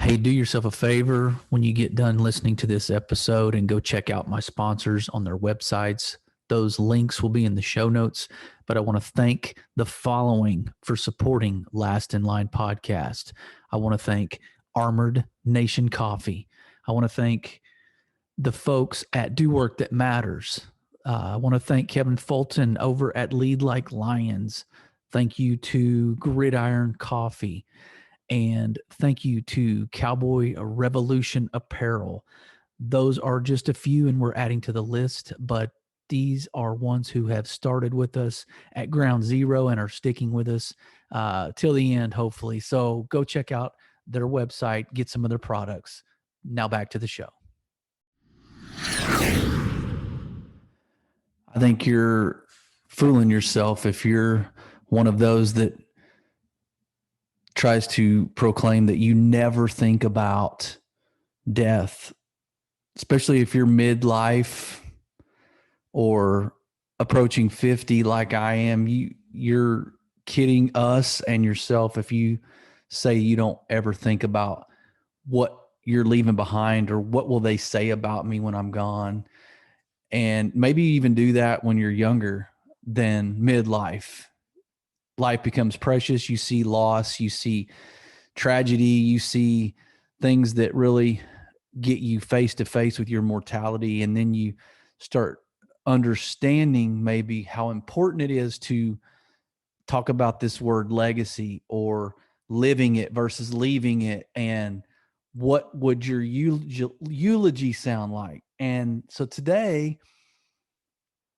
Hey, do yourself a favor when you get done listening to this episode and go check out my sponsors on their websites. Those links will be in the show notes. But I want to thank the following for supporting Last in Line podcast. I want to thank Armored Nation Coffee. I want to thank the folks at Do Work That Matters. I want to thank Kevin Fulton over at Lead Like Lions. Thank you to Gridiron Coffee. And thank you to Cowboy Revolution Apparel. Those are just a few, and we're adding to the list, but these are ones who have started with us at ground zero and are sticking with us till the end, hopefully. So go check out their website, get some of their products. Now back to the show. I think you're fooling yourself if you're one of those that tries to proclaim that you never think about death, especially if you're midlife or approaching 50 like I am. You're kidding us and yourself if you say you don't ever think about what you're leaving behind or what will they say about me when I'm gone. And maybe even do that when you're younger than midlife. Life becomes precious. You see loss, you see tragedy, you see things that really get you face to face with your mortality. And then you start understanding maybe how important it is to talk about this word legacy or living it versus leaving it. And what would your eulogy sound like? And so today,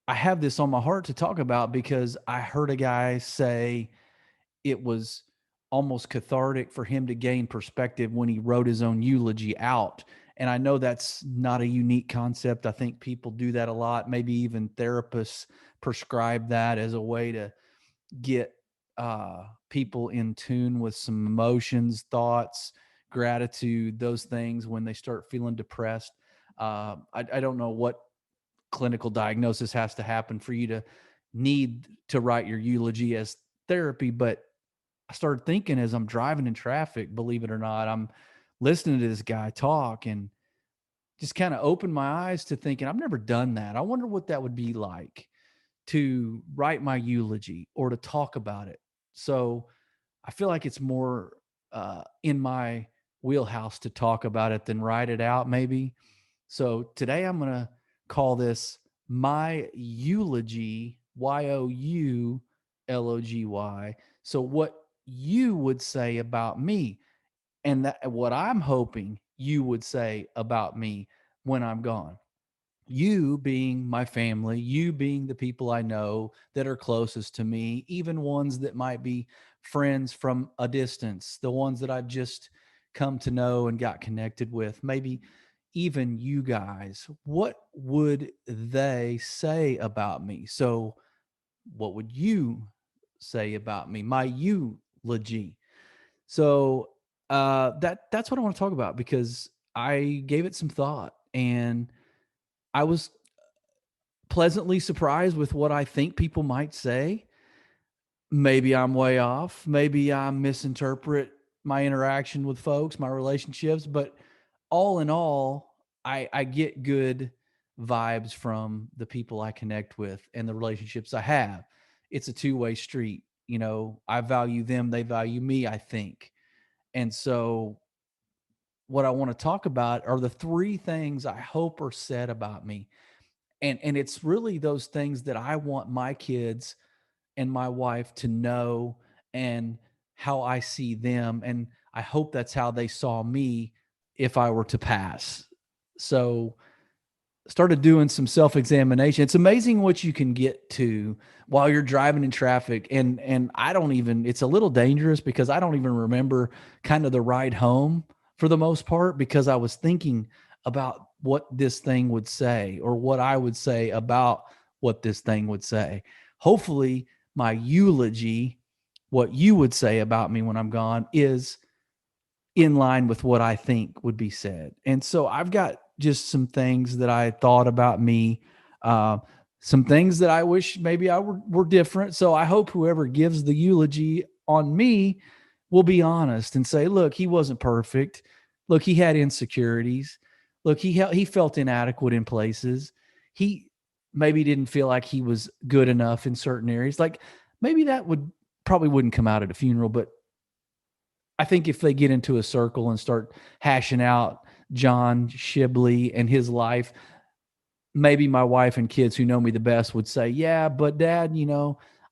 I have this on my heart to talk about because I heard a guy say it was almost cathartic for him to gain perspective when he wrote his own eulogy out. And I know that's not a unique concept. I think people do that a lot. Maybe even therapists prescribe that as a way to get people in tune with some emotions, thoughts, gratitude, those things when they start feeling depressed. I don't know what clinical diagnosis has to happen for you to need to write your eulogy as therapy. But I started thinking as I'm driving in traffic, believe it or not, I'm listening to this guy talk and just kind of opened my eyes to thinking, I've never done that. I wonder what that would be like to write my eulogy or to talk about it. So I feel like it's more in my wheelhouse to talk about it than write it out maybe. So today I'm going to call this my eulogy, YOULOGY. So what you would say about me, and that what I'm hoping you would say about me when I'm gone. You being my family, you being the people I know that are closest to me, even ones that might be friends from a distance, the ones that I've just come to know and got connected with, maybe even you guys. What would they say about me? So what would you say about me? My eulogy. So that's what I want to talk about because I gave it some thought and I was pleasantly surprised with what I think people might say. Maybe I'm way off. Maybe I misinterpret my interaction with folks, my relationships, but all in all, I get good vibes from the people I connect with and the relationships I have. It's a two-way street. You know, I value them, they value me, I think. And so what I want to talk about are the three things I hope are said about me. And it's really those things that I want my kids and my wife to know and how I see them. And I hope that's how they saw me if I were to pass. So started doing some self-examination. It's amazing what you can get to while you're driving in traffic. And I don't even, it's a little dangerous because I don't even remember kind of the ride home for the most part, because I was thinking about what this thing would say or what I would say about what this thing would say. Hopefully my eulogy, what you would say about me when I'm gone, is in line with what I think would be said. And so I've got just some things that I thought about me, some things that I wish maybe I were different. So I hope whoever gives the eulogy on me will be honest and say, look, he wasn't perfect. Look, he had insecurities. Look, he felt inadequate in places. He maybe didn't feel like he was good enough in certain areas. Like maybe that would probably wouldn't come out at a funeral, but I think if they get into a circle and start hashing out John Shibley and his life, maybe my wife and kids who know me the best would say, "Yeah, but Dad,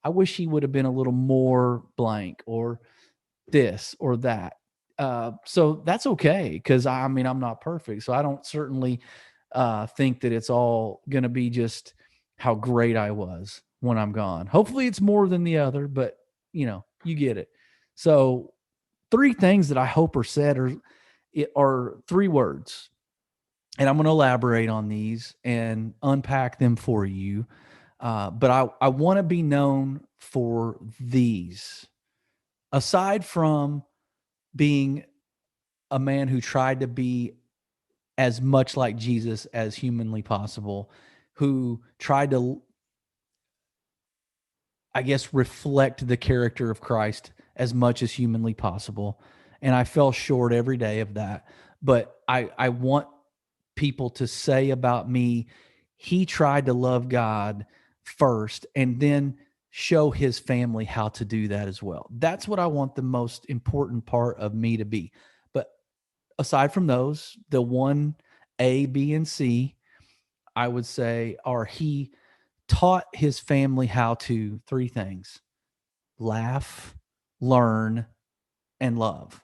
I wish he would have been a little more blank or this or that." So that's okay because I mean I'm not perfect, so I don't certainly think that it's all going to be just how great I was when I'm gone. Hopefully, it's more than the other, but you get it. So, three things that I hope are said are three words, and I'm going to elaborate on these and unpack them for you. But I want to be known for these. Aside from being a man who tried to be as much like Jesus as humanly possible, who tried to, I guess, reflect the character of Christ as much as humanly possible. And I fell short every day of that. But I want people to say about me, he tried to love God first and then show his family how to do that as well. That's what I want the most important part of me to be. But aside from those, the one A, B, and C, I would say are he taught his family how to three things: laugh, learn, and love.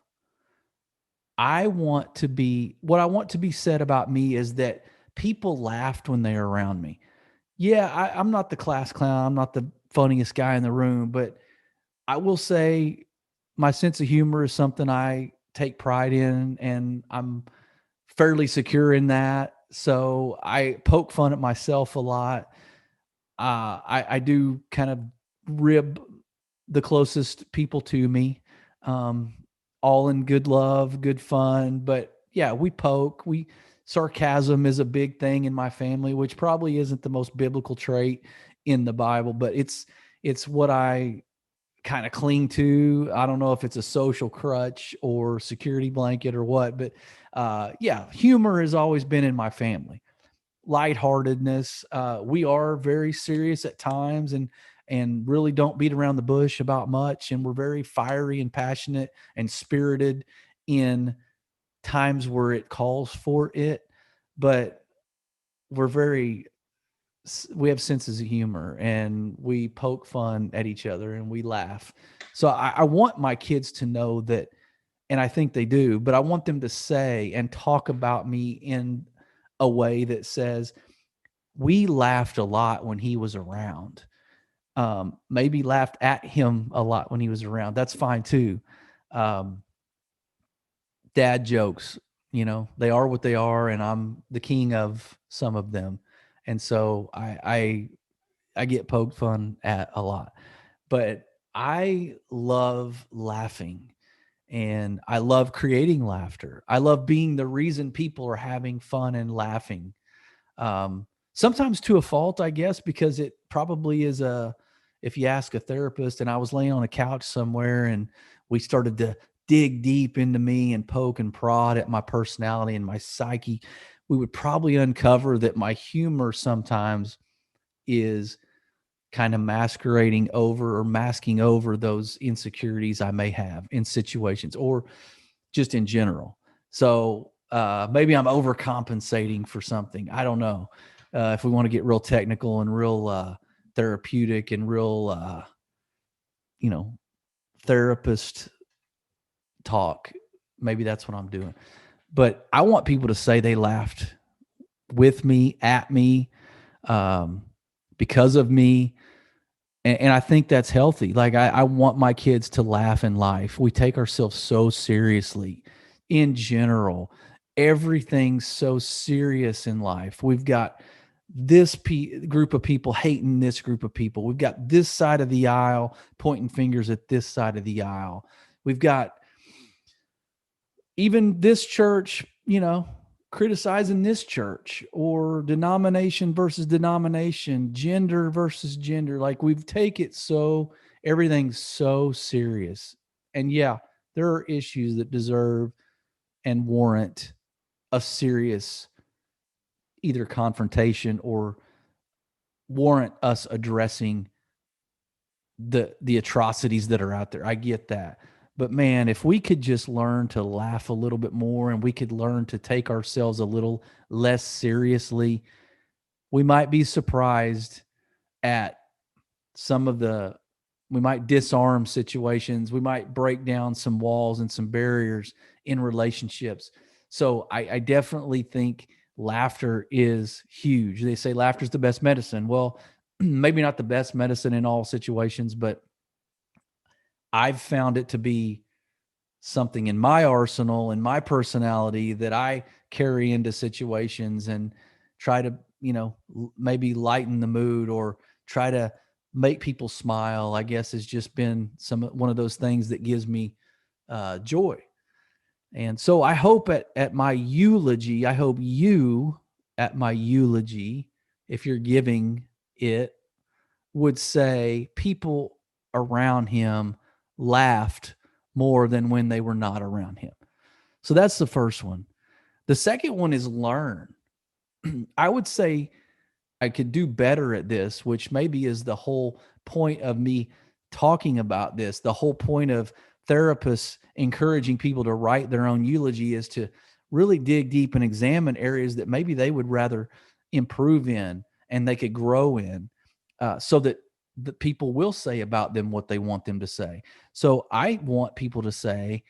What I want to be said about me is that people laughed when they are around me. Yeah, I'm not the class clown. I'm not the funniest guy in the room, but I will say my sense of humor is something I take pride in, and I'm fairly secure in that. So I poke fun at myself a lot. I do kind of rib the closest people to me, um, all in good love, good fun. But yeah, we poke. We sarcasm is a big thing in my family, which probably isn't the most biblical trait in the Bible, but it's what I kind of cling to. I don't know if it's a social crutch or security blanket or what, but yeah, humor has always been in my family. Lightheartedness. We are very serious at times and really don't beat around the bush about much. And we're very fiery and passionate and spirited in times where it calls for it. But we're very we have senses of humor and we poke fun at each other and we laugh. So I want my kids to know that, and I think they do, but I want them to say and talk about me in a way that says, we laughed a lot when he was around. Maybe laughed at him a lot when he was around. That's fine too. Um, Dad jokes, they are what they are, and I'm the king of some of them. And so I get poked fun at a lot. But I love laughing and I love creating laughter. I love being the reason people are having fun and laughing. Sometimes to a fault, I guess, because it probably is if you ask a therapist and I was laying on a couch somewhere and we started to dig deep into me and poke and prod at my personality and my psyche, we would probably uncover that my humor sometimes is kind of masquerading over or masking over those insecurities I may have in situations or just in general. So maybe I'm overcompensating for something. I don't know. If we want to get real technical and real therapeutic and real, you know, therapist talk, maybe that's what I'm doing. But I want people to say they laughed with me, at me, um, because of me. And I think that's healthy. Like I want my kids to laugh in life. We take ourselves so seriously in general. Everything's so serious in life. We've got this group of people hating this group of people. We've got this side of the aisle pointing fingers at this side of the aisle. We've got even this church, criticizing this church, or denomination versus denomination, gender versus gender. Like we've taken it everything's so serious. And yeah, there are issues that deserve and warrant a serious either confrontation or warrant us addressing the atrocities that are out there. I get that. But man, if we could just learn to laugh a little bit more and we could learn to take ourselves a little less seriously, we might be surprised at some of the we might disarm situations, we might break down some walls and some barriers in relationships. So I definitely think laughter is huge. They say laughter is the best medicine. Well, maybe not the best medicine in all situations, but I've found it to be something in my arsenal and my personality that I carry into situations and try to, maybe lighten the mood or try to make people smile, I guess has just been one of those things that gives me joy. And so I hope at my eulogy, I hope you at my eulogy, if you're giving it, would say people around him laughed more than when they were not around him. So that's the first one. The second one is learn. I would say I could do better at this, which maybe is the whole point of me talking about this. The whole point of therapists encouraging people to write their own eulogy is to really dig deep and examine areas that maybe they would rather improve in and they could grow in, so that the people will say about them what they want them to say. So I want people to say,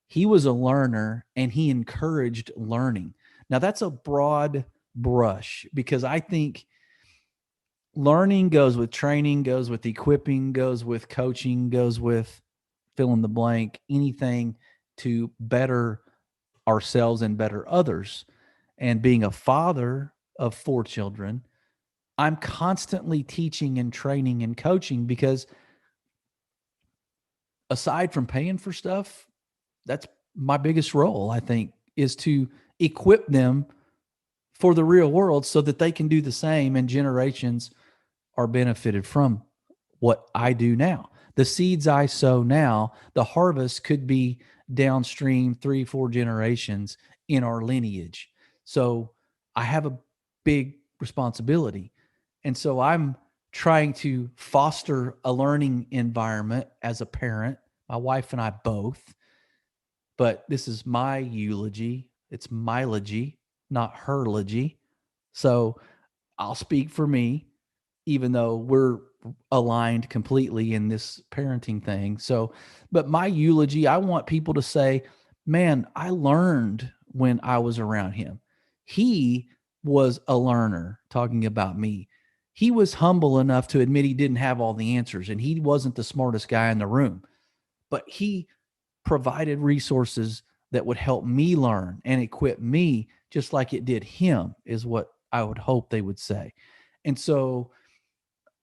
he was a learner and he encouraged learning. Now that's a broad brush because I think learning goes with training, goes with equipping, goes with coaching, goes with fill in the blank, anything to better ourselves and better others. And being a father of 4 children, I'm constantly teaching and training and coaching because aside from paying for stuff, that's my biggest role, I think, is to equip them for the real world so that they can do the same and generations are benefited from what I do now. The seeds I sow now, the harvest could be downstream 3, 4 generations in our lineage. So I have a big responsibility. And so I'm trying to foster a learning environment as a parent, my wife and I both. But this is my eulogy. It's mylogy, not herlogy. So I'll speak for me, even though we're aligned completely in this parenting thing. So, but my eulogy, I want people to say, man, I learned when I was around him. He was a learner, talking about me. He was humble enough to admit he didn't have all the answers and he wasn't the smartest guy in the room, but he provided resources that would help me learn and equip me just like it did him, is what I would hope they would say. And so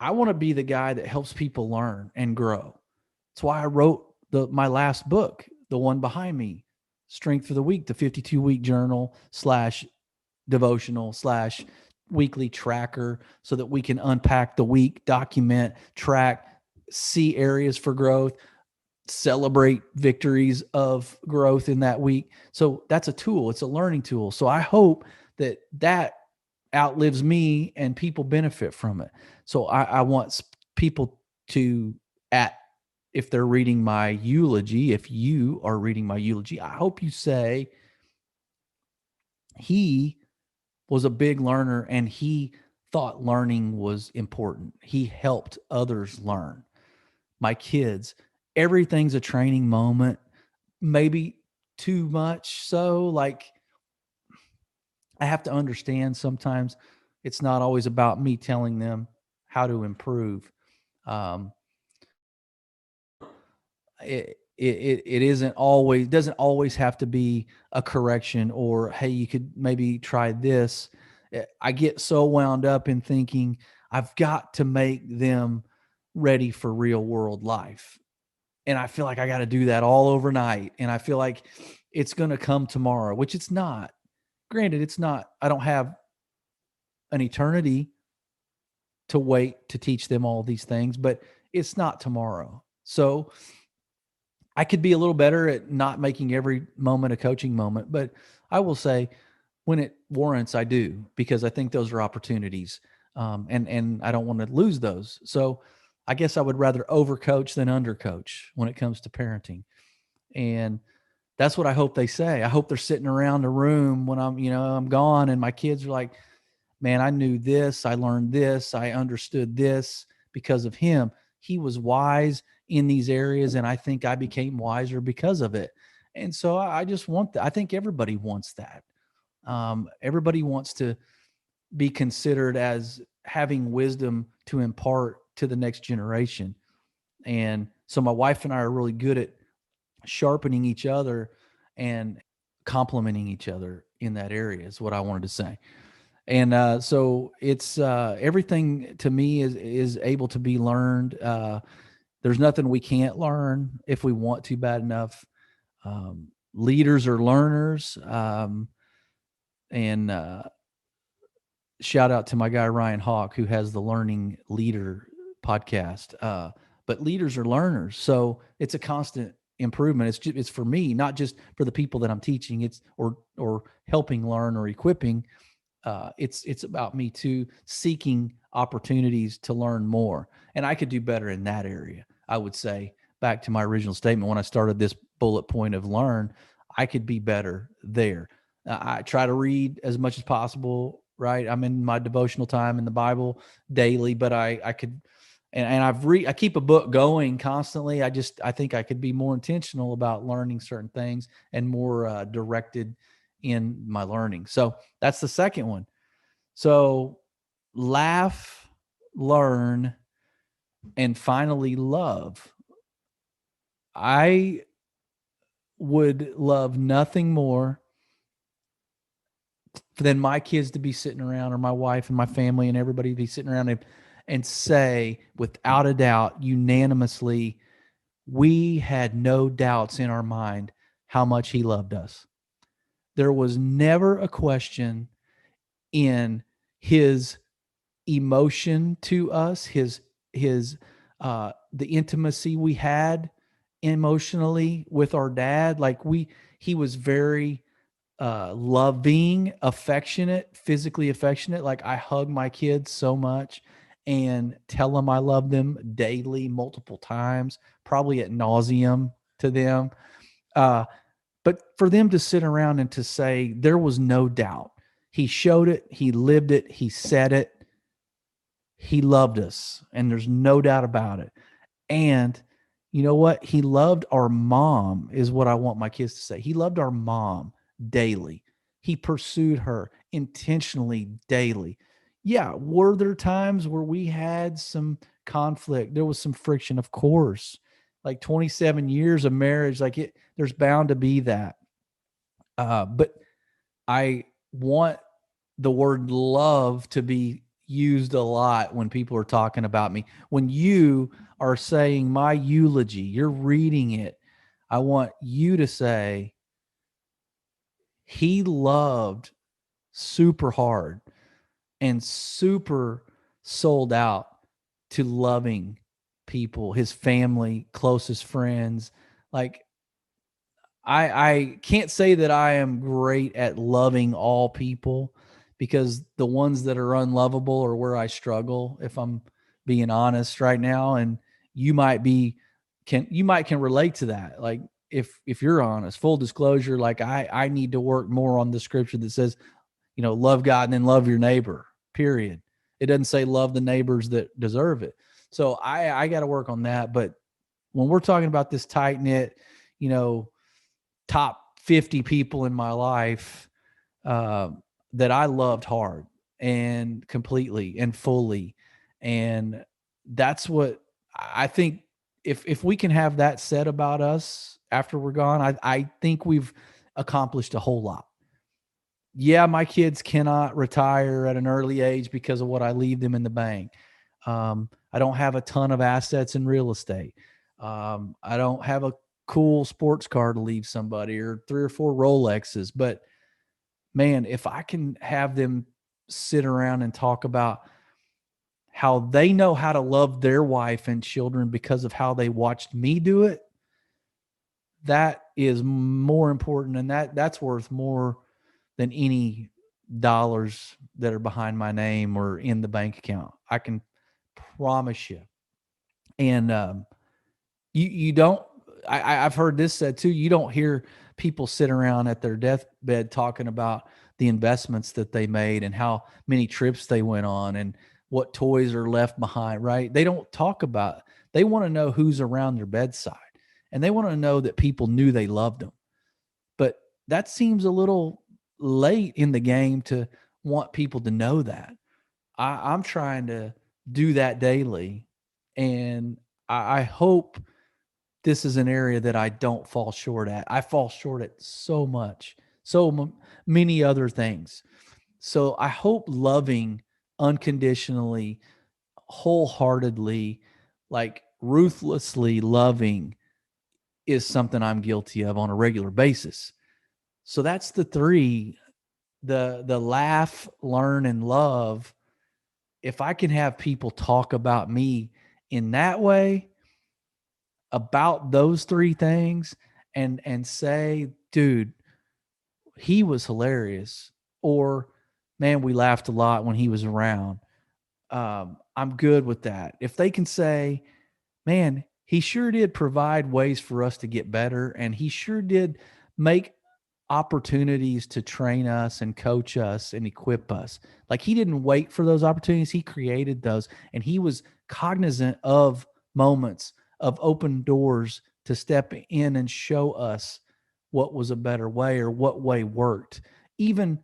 I want to be the guy that helps people learn and grow. That's why I wrote my last book, the one behind me, Strength for the Week, the 52-week journal slash devotional slash weekly tracker, so that we can unpack the week, document, track, see areas for growth, celebrate victories of growth in that week. So that's a tool. It's a learning tool. So I hope that outlives me and people benefit from it. So I want people to, if they're reading my eulogy, if you are reading my eulogy, I hope you say he was a big learner and he thought learning was important. He helped others learn. My kids, everything's a training moment, maybe too much. So, like, I have to understand sometimes it's not always about me telling them how to improve. Um, it isn't always, doesn't always have to be a correction or, hey, you could maybe try this. I get so wound up in thinking I've got to make them ready for real world life. And I feel like I got to do that all overnight. And I feel like it's going to come tomorrow, which it's not. Granted, it's not. I don't have an eternity to wait to teach them all these things, but it's not tomorrow. So I could be a little better at not making every moment a coaching moment, but I will say when it warrants, I do, because I think those are opportunities. And I don't want to lose those. So I guess I would rather overcoach than undercoach when it comes to parenting. And that's what I hope they say. I hope they're sitting around a room when I'm gone, and my kids are like, man, I knew this, I learned this, I understood this because of him. He was wise in these areas, and I think I became wiser because of it. And so I just want that. I think everybody wants that. Everybody wants to be considered as having wisdom to impart to the next generation. And so my wife and I are really good at sharpening each other and complementing each other in that area, is what I wanted to say. And so it's everything to me is able to be learned. There's nothing we can't learn if we want to bad enough. Leaders are learners. And shout out to my guy Ryan Hawk, who has the Learning Leader podcast. But leaders are learners, so it's a constant improvement. It's for me, not just for the people that I'm teaching. It's or helping learn or equipping. It's about me too, seeking opportunities to learn more, and I could do better in that area. I would say, back to my original statement when I started this bullet point of learn, I could be better there. I try to read as much as possible. Right, I'm in my devotional time in the Bible daily, but I could, and I keep a book going constantly. I think I could be more intentional about learning certain things and more directed in my learning. So that's the second one. So laugh, learn, and finally love. I would love nothing more than my kids to be sitting around, or my wife and my family and everybody to be sitting around and say, without a doubt, unanimously, we had no doubts in our mind how much he loved us. There was never a question in his emotion to us, his the intimacy we had emotionally with our dad. Like he was very loving, affectionate, physically affectionate. Like I hug my kids so much and tell them I love them daily, multiple times, probably at nauseum to them. Uh, but for them to sit around and to say there was no doubt, he showed it, he lived it, he said it, he loved us, and there's no doubt about it. And you know what? He loved our mom, is what I want my kids to say. He loved our mom daily. He pursued her intentionally daily. Yeah, were there times where we had some conflict? There was some friction, of course. Like 27 years of marriage, there's bound to be that. But I want the word love to be used a lot when people are talking about me. When you are saying my eulogy, you're reading it, I want you to say, he loved super hard and super sold out to loving people, his family, closest friends. Like I can't say that I am great at loving all people, because the ones that are unlovable are where I struggle, if I'm being honest right now. And you might be can relate to that. Like if you're honest, full disclosure, like I need to work more on the scripture that says, love God and then love your neighbor, period. It doesn't say love the neighbors that deserve it. So I got to work on that. But when we're talking about this tight knit, you know, top 50 people in my life, uh, that I loved hard and completely and fully. And that's what I think. If we can have that said about us after we're gone, I think we've accomplished a whole lot. Yeah, my kids cannot retire at an early age because of what I leave them in the bank. I don't have a ton of assets in real estate. I don't have a cool sports car to leave somebody, or 3 or 4 Rolexes. But man, if I can have them sit around and talk about how they know how to love their wife and children because of how they watched me do it, that is more important, and that's worth more than any dollars that are behind my name or in the bank account. I can promise you. And you don't. I've heard this said too. You don't hear people sit around at their deathbed talking about the investments that they made and how many trips they went on and what toys are left behind. Right? They don't talk about. They want to know who's around their bedside, and they want to know that people knew they loved them. But that seems a little late in the game to want people to know that. I'm trying to do that daily, and I hope this is an area that I don't fall short at. I fall short at so much, many other things. So I hope loving unconditionally, wholeheartedly, like ruthlessly loving is something I'm guilty of on a regular basis. So that's the three, the laugh, learn, and love. If I can have people talk about me in that way, about those three things, and say, dude, he was hilarious, or man, we laughed a lot when he was around. I'm good with that. If they can say, man, he sure did provide ways for us to get better, and he sure did make opportunities to train us and coach us and equip us. Like, he didn't wait for those opportunities, he created those, and he was cognizant of moments of open doors to step in and show us what was a better way or what way worked. Even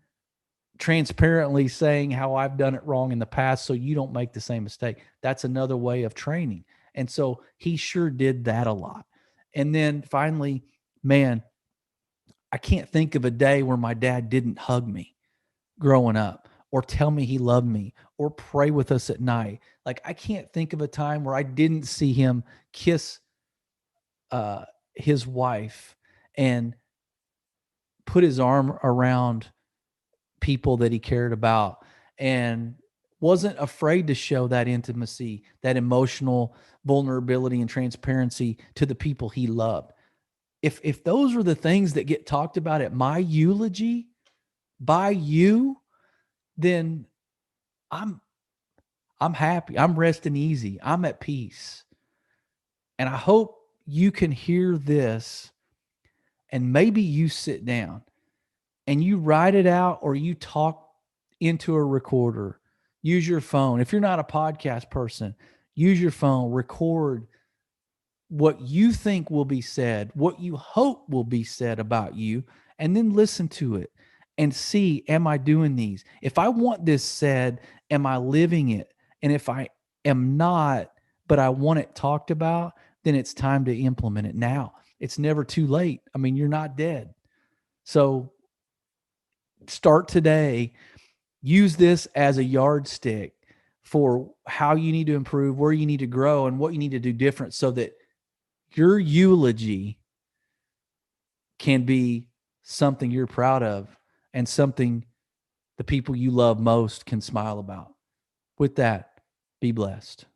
transparently saying how I've done it wrong in the past so you don't make the same mistake. That's another way of training. And so he sure did that a lot. And then finally, man, I can't think of a day where my dad didn't hug me growing up, or tell me he loved me, or pray with us at night. Like, I can't think of a time where I didn't see him kiss uh, his wife and put his arm around people that he cared about, and wasn't afraid to show that intimacy, that emotional vulnerability and transparency to the people he loved. If those are the things that get talked about at my eulogy by you, then I'm I'm happy. I'm resting easy. I'm at peace. And I hope you can hear this, and maybe you sit down and you write it out, or you talk into a recorder. Use your phone. If you're not a podcast person, use your phone, record what you think will be said, what you hope will be said about you, and then listen to it and see, am I doing these? If I want this said, am I living it? And if I am not, but I want it talked about, then it's time to implement it now. It's never too late. I mean, you're not dead. So start today. Use this as a yardstick for how you need to improve, where you need to grow, and what you need to do different, so that your eulogy can be something you're proud of, and something the people you love most can smile about. With that, be blessed.